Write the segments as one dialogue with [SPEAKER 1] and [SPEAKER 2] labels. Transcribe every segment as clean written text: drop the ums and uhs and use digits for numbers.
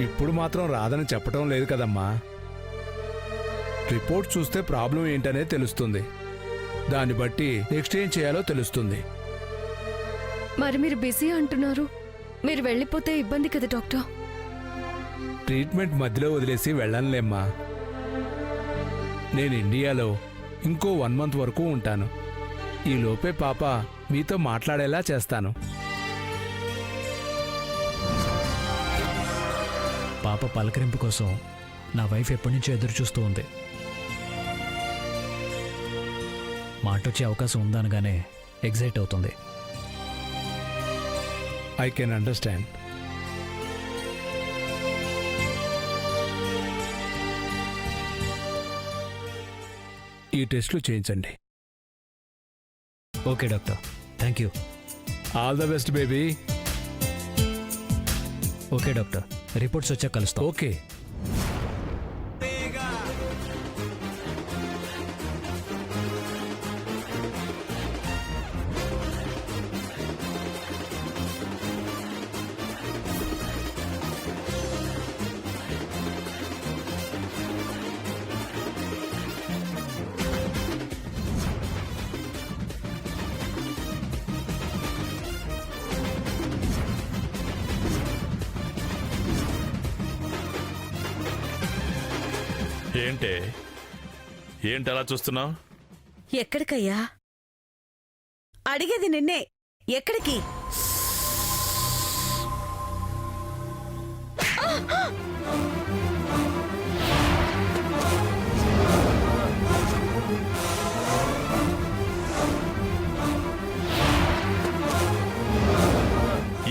[SPEAKER 1] ఇప్పుడు మాత్రం రాదని చెప్పటం లేదు కదమ్మా. రిపోర్ట్ చూస్తే ప్రాబ్లం ఏంటనే తెలుస్తుంది. దాన్ని బట్టి నెక్స్ట్ ఏం చేయాలో తెలుస్తుంది.
[SPEAKER 2] మరి మీరు బిజీ అంటున్నారు, మీరు వెళ్ళిపోతే ఇబ్బంది కదా డాక్టర్.
[SPEAKER 1] ట్రీట్మెంట్ మధ్యలో వదిలేసి వెళ్ళనులేమ్మా. నేను ఇండియాలో ఇంకో 1 మంత్ వరకు ఉంటాను. ఈ లోపే పాప మీతో మాట్లాడేలా చేస్తాను.
[SPEAKER 3] పాప పలకరింపు కోసం నా వైఫ్ ఎప్పటి నుంచో ఎదురు చూస్తూ ఉంది. మాటొచ్చే అవకాశం ఉందనగానే ఎగ్జైట్ అవుతుంది.
[SPEAKER 1] I can understand. ఈ టెస్ట్లు చేయించండి.
[SPEAKER 3] Okay doctor, thank you.
[SPEAKER 1] All the best baby.
[SPEAKER 3] Okay doctor, reports వచ్చాక కలుస్తాం.
[SPEAKER 1] ఓకే.
[SPEAKER 4] ఏంటి అలా చూస్తున్నావు?
[SPEAKER 5] ఎక్కడికయ్యా? అడిగేది నిన్నే. ఎక్కడికి?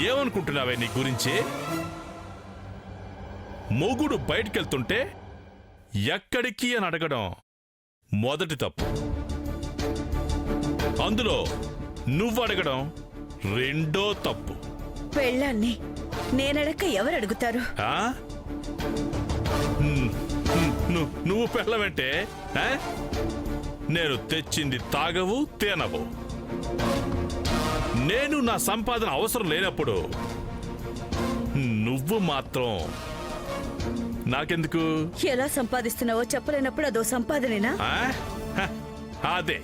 [SPEAKER 4] ఏమనుకుంటున్నావే నీ గురించి? మొగుడు బయటికెళ్తుంటే ఎక్కడికి అని అడగడం మొదటి తప్పు. అందులో నువ్వు అడగడం రెండో తప్పు.
[SPEAKER 5] పెళ్ళాన్ని నేనడక్క ఎవరు అడుగుతారు?
[SPEAKER 4] నువ్వు పెళ్ళమంటే నేను తెచ్చింది తాగవు, తేనవు. నేను నా సంపాదన అవసరం లేనప్పుడు నువ్వు మాత్రం నాకెందుకు?
[SPEAKER 5] ఎలా సంపాదిస్తున్నావో చెప్పలేనప్పుడు అదో సంపాదనేనా?
[SPEAKER 4] అదే,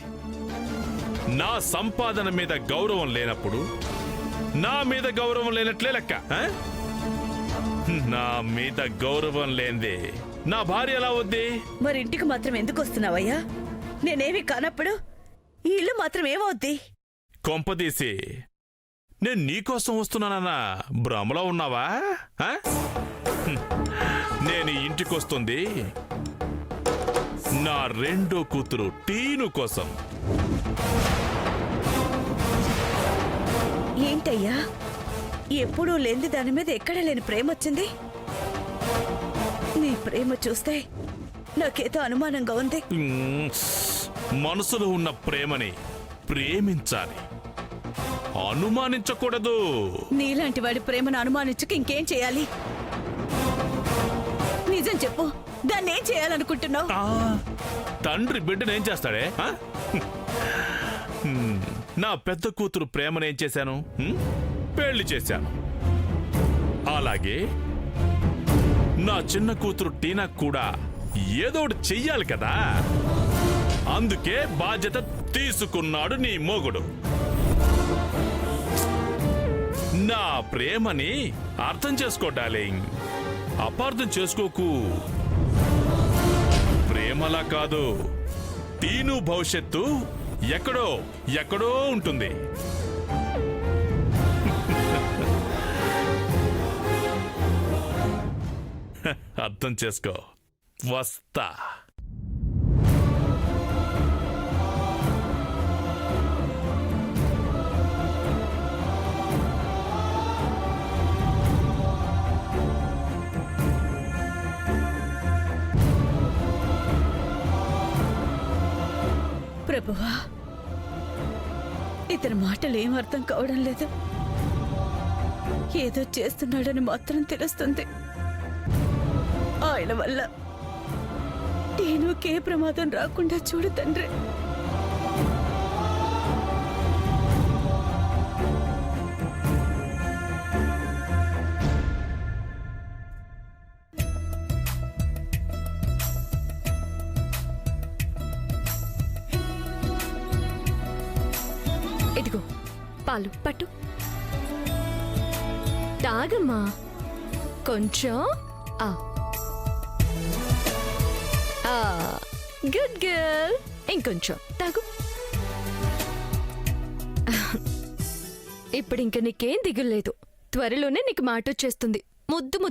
[SPEAKER 4] నా సంపాదన మీద గౌరవం లేనప్పుడు నా మీద గౌరవం లేనట్లే లెక్క. నా మీద గౌరవం లేనిదే నా భార్య ఎలా వద్ది?
[SPEAKER 5] మరి ఇంటికి మాత్రం ఎందుకు వస్తున్నావయ్యా? నేనేమి కానప్పుడు ఈ ఇల్లు మాత్రం ఏమవుద్ది?
[SPEAKER 4] కొంపదీసి నేను నీకోసం వస్తున్నానన్నా భ్రమలో ఉన్నావా? నేను ఇంటికొస్తుంది నా రెండో కూతురు టీను కోసం.
[SPEAKER 5] ఏంటయ్యా, ఎప్పుడూ లేని దాని మీద ఎక్కడ లేని ప్రేమ వచ్చింది? నీ ప్రేమ చూస్తే నాకేదో అనుమానంగా ఉంది.
[SPEAKER 4] మనసులో ఉన్న ప్రేమని ప్రేమించాలి, అనుమానించకూడదు.
[SPEAKER 5] నీలాంటి వాడి ప్రేమను అనుమానించుకు ఇంకేం చేయాలి? నిజం చెప్పు, దాన్ని ఏం చేయాలనుకుంటున్నావు?
[SPEAKER 4] తండ్రి బిడ్డనేం చేస్తాడే? నా పెద్ద కూతురు ప్రేమనేం చేశాను? పెళ్లి చేశాను. అలాగే నా చిన్న కూతురు టీనా కూడా ఏదోటి చెయ్యాలి కదా. అందుకే బాధ్యత తీసుకున్నాడు నీ మొగుడు. నా ప్రేమని అర్థం చేసుకో డార్లింగ్, అపార్థం చేసుకోకు. ప్రేమలా కాదు, టీను భవిష్యత్తు ఎక్కడో ఎక్కడో ఉంటుంది. అర్థం చేసుకో. వస్తా.
[SPEAKER 5] ప్రభువా, ఇతని మాటలు ఏం అర్థం కావడం లేదు. ఏదో చేస్తున్నాడని మాత్రం తెలుస్తుంది. ఆయన వల్ల టీనుకే ప్రమాదం రాకుండా చూడు తండ్రి.
[SPEAKER 2] పాలు పట్టు. తాగమ్మా కొంచెం. ఆ గుడ్ గర్ల్. ఇంకొంచెం తాగు. ఇప్పుడు ఇంక నీకేం దిగులేదు. త్వరలోనే నీకు మాట వచ్చేస్తుంది. ముద్దు ముద్దు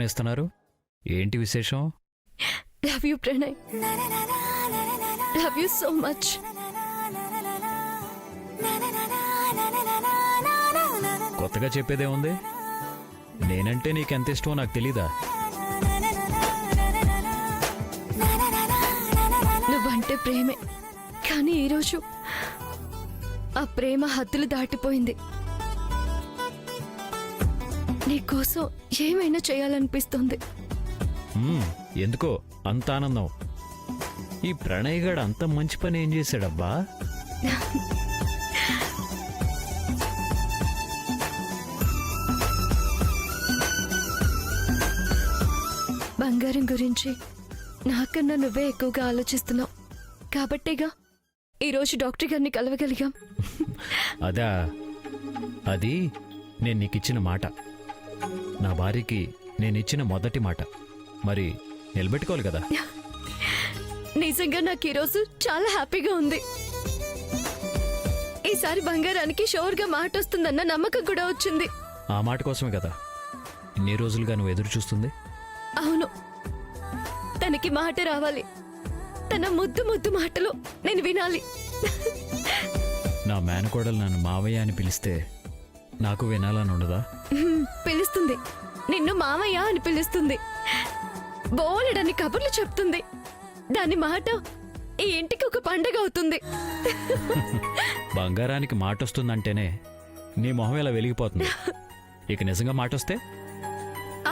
[SPEAKER 3] ఇస్తున్నారు. ఏంటి విశేషం?
[SPEAKER 2] Love you Pranay. Love you so much.
[SPEAKER 3] కొత్తగా చెప్పేదే ఉంది. నేనంటే నీకెంత ఇష్టమో నాకు తెలీదా?
[SPEAKER 2] నువ్వంటే ప్రేమే, కానీ ఈరోజు ఆ ప్రేమ హద్దులు దాటిపోయింది. నీకోసం ఏమైనా చేయాలనిపిస్తుంది.
[SPEAKER 3] ఎందుకో అంత ఆనందం. ఈ ప్రణయ్ గాడు అంత మంచి పని ఏం చేశాడబ్బా?
[SPEAKER 2] బంగారం గురించి నాకన్నా నువ్వే ఎక్కువగా ఆలోచిస్తున్నావు కాబట్టేగా ఈరోజు డాక్టర్ గారిని కలవగలిగాం.
[SPEAKER 3] అదా, అది నేను నీకిచ్చిన మాట. నా భార్యకి నేనిచ్చిన మొదటి మాట. మరి నిలబెట్టుకోవాలి కదా.
[SPEAKER 2] నిజంగా నాకు ఈరోజు చాలా హ్యాపీగా ఉంది. ఈసారి బంగారానికి షోర్గా మాట వస్తుందన్న నమ్మకం కూడా వచ్చింది.
[SPEAKER 3] ఆ మాట కోసమే కదా ఇన్ని రోజులుగా నువ్వు ఎదురు చూస్తుంది.
[SPEAKER 2] అవును, తనకి మాట రావాలి. తన ముద్దు ముద్దు మాటలు నేను వినాలి.
[SPEAKER 3] నా మేనకోడలు నన్ను మావయ్య అని పిలిస్తే నాకు వినాలని ఉండదా?
[SPEAKER 2] పిలుస్తుంది. నిన్ను మామయ్య అని పిలుస్తుంది. బోలెడని కబుర్లు చెప్తుంది. దాని మాట ఈ ఇంటికి ఒక పండగ అవుతుంది.
[SPEAKER 3] బంగారానికి మాట వస్తుందంటేనే నీ మొహం ఇలా వెలిగిపోతుంది. ఇక నిజంగా మాట వస్తే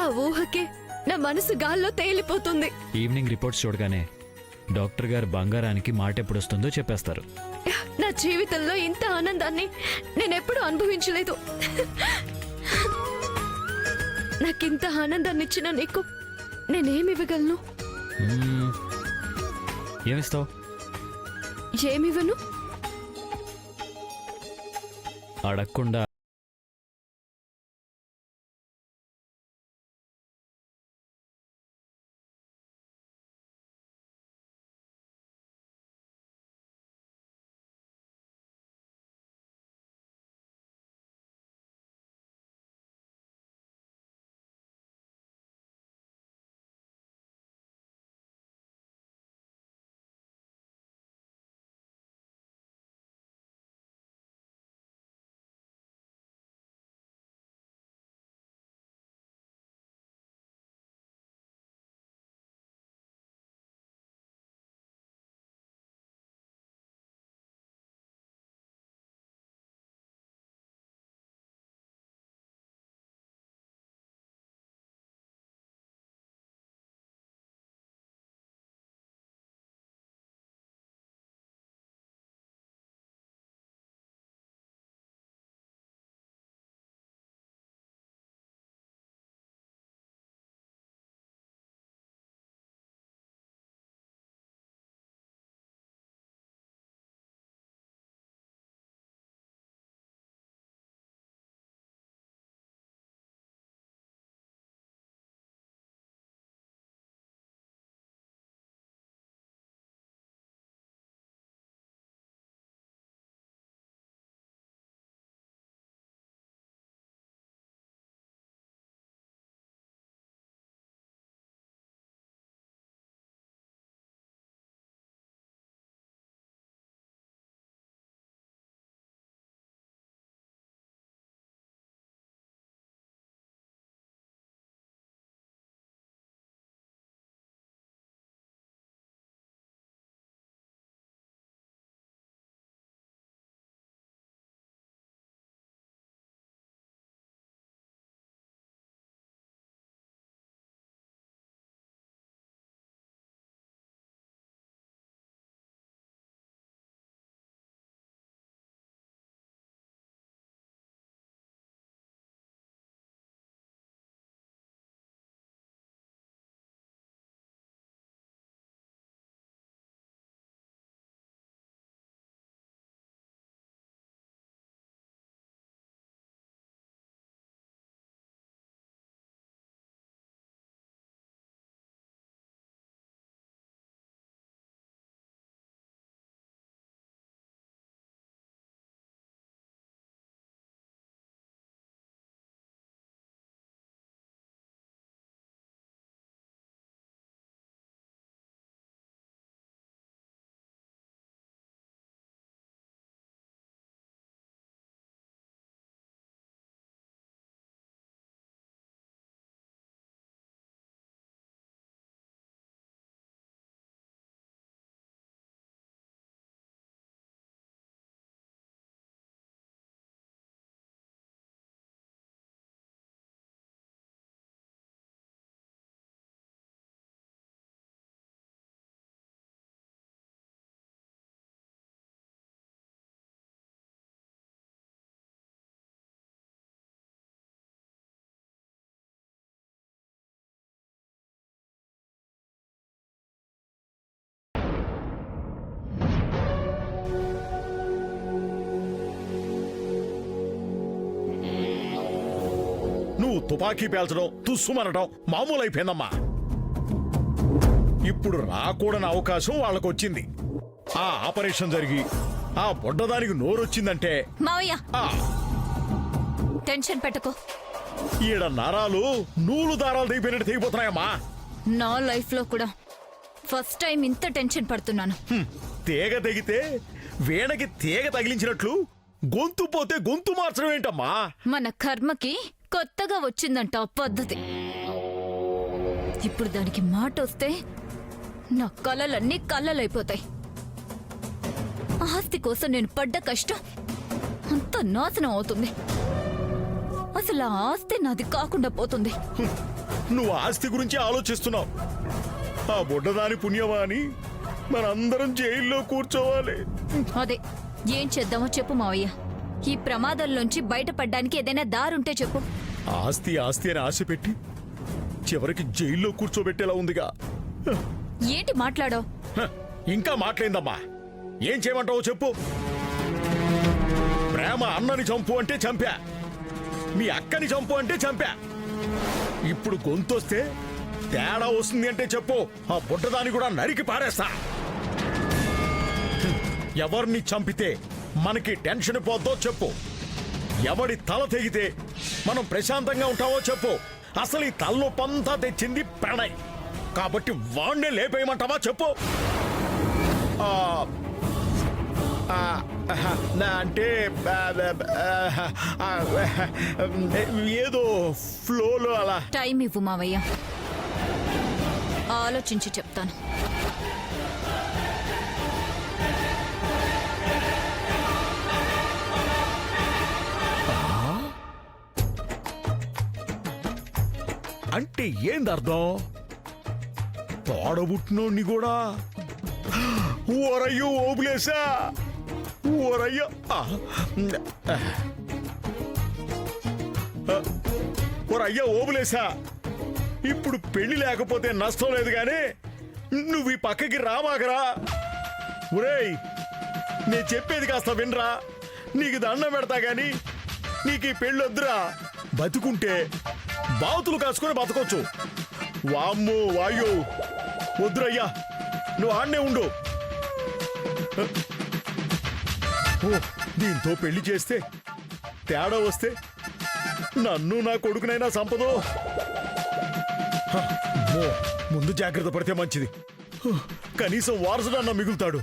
[SPEAKER 2] ఆ ఊహకే నా మనసు గాల్లో తేలిపోతుంది.
[SPEAKER 3] ఈవినింగ్ రిపోర్ట్స్ చూడగానే డాక్టర్ గారు బంగారానికి మాట ఎప్పుడు వస్తుందో చెప్పేస్తారు.
[SPEAKER 2] నా జీవితంలో ఇంత ఆనందాన్ని నేనెప్పుడు అనుభవించలేదు. నాకింత ఆనందాన్ని ఇచ్చిన నీకు నేనేమివ్వగలను?
[SPEAKER 3] ఏమిస్తావు?
[SPEAKER 2] ఏమివ్వను?
[SPEAKER 3] అడగకుండా
[SPEAKER 6] నువ్వు తుపాకీ పేల్చడం తుస్సుమనడం మామూలు అయిపోయిందమ్మా. ఇప్పుడు రాకూడని అవకాశం వాళ్ళకు వచ్చింది. ఆ ఆపరేషన్ జరిగి ఆ బొడ్డదానికి నోరొచ్చిందంటే
[SPEAKER 7] మావయ్య
[SPEAKER 6] ఆ
[SPEAKER 7] టెన్షన్ పెట్టుకో.
[SPEAKER 6] ఈడ నరాలు నూలు దారాలు తెగిపోయినట్టు తెగిపోతున్నాయమ్మా.
[SPEAKER 7] నా లైఫ్ లో కూడా ఫస్ట్ టైం ఇంత టెన్షన్ పడుతున్నాను.
[SPEAKER 6] తీగ తెగితే వీణకి తీగ తగిలించినట్లు గొంతు పోతే గొంతు మార్చడం ఏంటమ్మా?
[SPEAKER 7] మన కర్మకి కొత్తగా వచ్చిందంట ఆ పద్ధతి. ఇప్పుడు దానికి మాట వస్తే నా కలలన్నీ కళ్ళలైపోతాయి. ఆస్తి కోసం నేను పడ్డ కష్టం అంత నాశనం అవుతుంది. అసలు ఆ ఆస్తి నాది కాకుండా పోతుంది.
[SPEAKER 6] నువ్వు ఆస్తి గురించి ఆలోచిస్తున్నావు. ఆ బుడ్డదాని పుణ్యమా అని మనందరం జైల్లో కూర్చోవాలి.
[SPEAKER 7] అదే ఏం చేద్దామో చెప్పు మావయ్య. ఈ ప్రమాదంలోంచి బయటపడ్డానికి ఏదైనా దారుంటే చెప్పు.
[SPEAKER 6] ఆస్తి ఆస్తి అని ఆశ పెట్టి చివరికి జైల్లో కూర్చోబెట్టేలా ఉందిగా.
[SPEAKER 7] ఏంటి మాట్లాడో?
[SPEAKER 6] హ, ఇంకా మాట్లాడిందమ్మా. ఏం చేయమంటావో చెప్పు. ప్రేమ అన్నని చంపు అంటే చంపా, మీ అక్కని చంపు అంటే చంపా. ఇప్పుడు గొంతొస్తే తేడా వస్తుంది అంటే చెప్పు, ఆ బుడ్డదాన్ని కూడా నరికి పారేస్తా. ఎవరిని చంపితే మనకి టెన్షన్ పోద్దో చెప్పు. ఎవడి తల తెగితే మనం ప్రశాంతంగా ఉంటావో చెప్పు. అసలు ఈ తలనొప్పంతా తెచ్చింది ప్రణయ్ కాబట్టి వాణ్ణే లేపేయమంటావా చెప్పు. అంటే ఏదో ఫ్లోలో అలా.
[SPEAKER 7] టైం ఇవ్వు మావయ్య, ఆలోచించి చెప్తాను.
[SPEAKER 6] అంటే ఏంది అర్థం? తోడబుట్టినోడిని కూడా ఓరయ్యో ఓబులేసా ఓరయ్యో. ఓరయ్యా ఓబులేసా. ఇప్పుడు పెళ్లి లేకపోతే నష్టం లేదు గాని నువ్వు ఈ పక్కకి రామాకరా. ఒరేయ్ నేను చెప్పేది కాస్త వినరా. నీకు దండం పెడతా గాని నీకు ఈ పెళ్ళి వద్దురా. బతుకుంటే బాతులు కాసుకొని బతకొచ్చు. వామ్మో వాయో వద్దురయ్యా, నువ్వు ఆడనే ఉండు. ఓ దీంతో పెళ్లి చేస్తే తేడా వస్తే నన్ను నా కొడుకునైనా సంపదో. ముందు జాగ్రత్త పడితే మంచిది. కనీసం వారసుడన్నా మిగులుతాడు.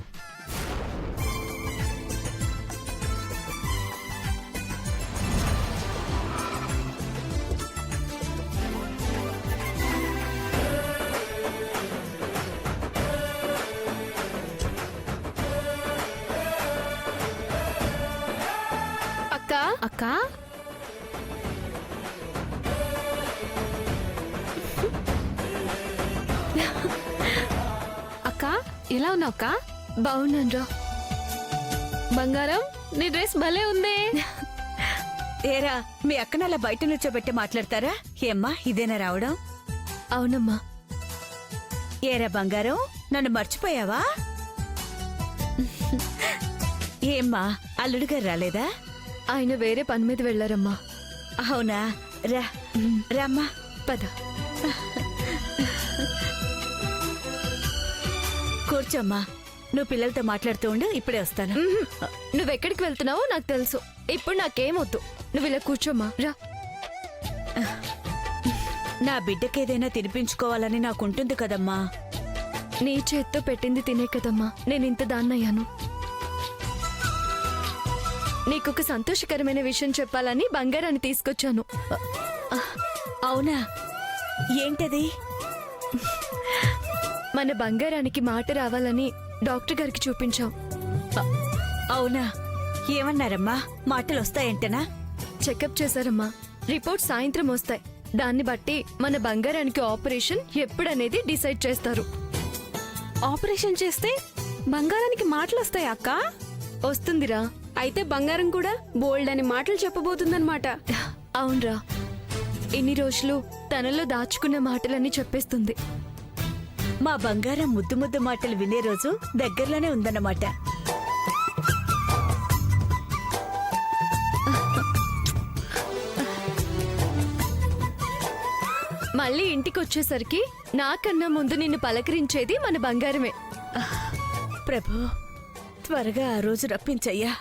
[SPEAKER 2] అక్క
[SPEAKER 8] అక్క ఎలా ఉన్నావు అక్క?
[SPEAKER 2] బాగున్నాన్రా.
[SPEAKER 8] బంగారం నీ డ్రెస్ భలే ఉందే.
[SPEAKER 5] ఏరా మీ అక్కన అలా బయట నుంచోబెట్టి మాట్లాడతారా? ఏమ్మా ఇదేనా రావడం?
[SPEAKER 2] అవునమ్మా.
[SPEAKER 5] ఏరా బంగారం నన్ను మర్చిపోయావా? ఏమ్మా అల్లుడు గారు రాలేదా?
[SPEAKER 2] ఆయన వేరే పని మీద వెళ్ళారమ్మా.
[SPEAKER 5] అవునా? రా రమ్మా.
[SPEAKER 2] పద.
[SPEAKER 5] కూర్చోమ్మా. నువ్వు పిల్లలతో మాట్లాడుతూ ఉండు, ఇప్పుడే వస్తాను.
[SPEAKER 2] నువ్వెక్కడికి వెళ్తున్నావో నాకు తెలుసు. ఇప్పుడు నాకేమొద్దు. నువ్వు ఇలా కూర్చోమ్మా. రా.
[SPEAKER 5] నా బిడ్డకేదైనా తినిపించుకోవాలని నాకుంటుంది కదమ్మా.
[SPEAKER 2] నీ చేత్తో పెట్టింది తినే కదమ్మా నేను ఇంత దాన్నయ్యాను. నీకొక సంతోషకరమైన విషయం చెప్పాలని బంగారాన్ని తీసుకొచ్చాను.
[SPEAKER 5] అవునా? ఏంటది?
[SPEAKER 2] మన బంగారానికి మాట రావాలని డాక్టర్ గారికి చూపించాం.
[SPEAKER 5] అవునా? ఏమన్నారమ్మా? మాటలు వస్తాయంటనా?
[SPEAKER 2] చెకప్ చేశారమ్మా. రిపోర్ట్ సాయంత్రం వస్తాయి. దాన్ని బట్టి మన బంగారానికి ఆపరేషన్ ఎప్పుడనేది డిసైడ్ చేస్తారు.
[SPEAKER 8] ఆపరేషన్ చేస్తే బంగారానికి మాటలు వస్తాయి అక్క?
[SPEAKER 2] వస్తుందిరా.
[SPEAKER 8] అయితే బంగారం కూడా బోల్డ్ అని మాటలు చెప్పబోతుందన్నమాట.
[SPEAKER 2] అవునరా. ఇన్ని రోజులు తనలో దాచుకున్న మాటలన్నీ చెప్పేస్తుంది.
[SPEAKER 5] మా బంగారం ముద్దు ముద్దు మాటలు వినే రోజు దగ్గరలోనే ఉందన్నమాట.
[SPEAKER 2] మళ్ళీ ఇంటికి వచ్చేసరికి నాకన్నా ముందు నిన్ను పలకరించేది మన బంగారమే.
[SPEAKER 5] ప్రభు త్వరగా ఆ రోజు రప్పించయ్యా.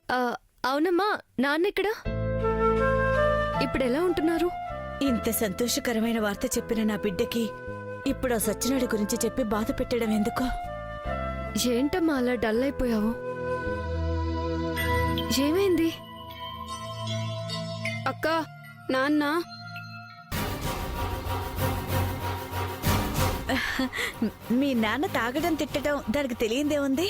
[SPEAKER 2] ఆ, అవునమ్మా, నాన్నెక్కడా? ఇప్పుడెలా ఉంటున్నారు?
[SPEAKER 5] ఇంత సంతోషకరమైన వార్త చెప్పిన నా బిడ్డకి ఇప్పుడు ఆ సచ్చినాడి గురించి చెప్పి బాధ పెట్టడం ఎందుకో?
[SPEAKER 2] ఏంటమ్మా అలా డల్ అయిపోయావు? ఏమైంది?
[SPEAKER 8] అక్క, నాన్న
[SPEAKER 5] మీ నాన్న తాగడం తిట్టడం దానికి తెలియందేముంది?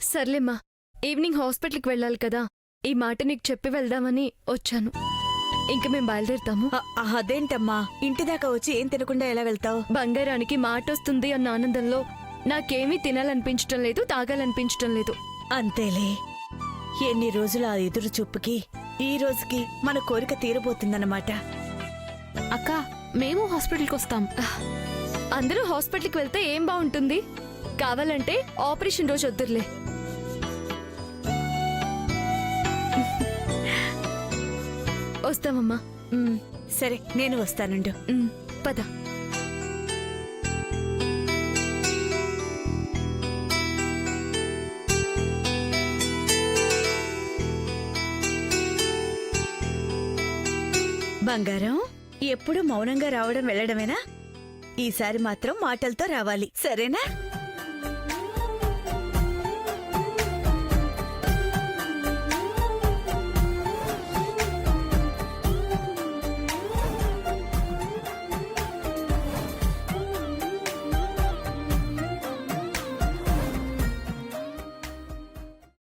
[SPEAKER 2] సర్లేమ్మా, ఈవినింగ్ హాస్పిటల్కి వెళ్ళాలి కదా, ఈ మాట నీకు చెప్పి వెళ్దామని వచ్చాను. ఇంక మేం బయలుదేరుతాము.
[SPEAKER 5] అదేంటమ్మా, ఇంటి దాకా వచ్చి ఏం తినకుండా ఎలా వెళ్తావు?
[SPEAKER 2] బంగారానికి మాట వస్తుంది అన్న ఆనందంలో నాకేమీ తినాలనిపించటం లేదు, తాగాలనిపించటం లేదు.
[SPEAKER 5] అంతేలే, ఎన్ని రోజుల ఆ ఎదురు చూపుకి ఈ రోజుకి మన కోరిక తీరబోతుందన్నమాట.
[SPEAKER 8] అక్క, మేము హాస్పిటల్కి వస్తాం.
[SPEAKER 2] అందరూ హాస్పిటల్కి వెళ్తే ఏం బాగుంటుంది? కావాలంటే ఆపరేషన్ రోజు వద్దుర్లే. వస్తామమ్మా.
[SPEAKER 5] సరే, నేను వస్తానుండు.
[SPEAKER 2] పద.
[SPEAKER 5] బంగారం, ఎప్పుడు మౌనంగా రావడం వెళ్ళడమేనా? ఈసారి మాత్రం మాటలతో రావాలి, సరేనా?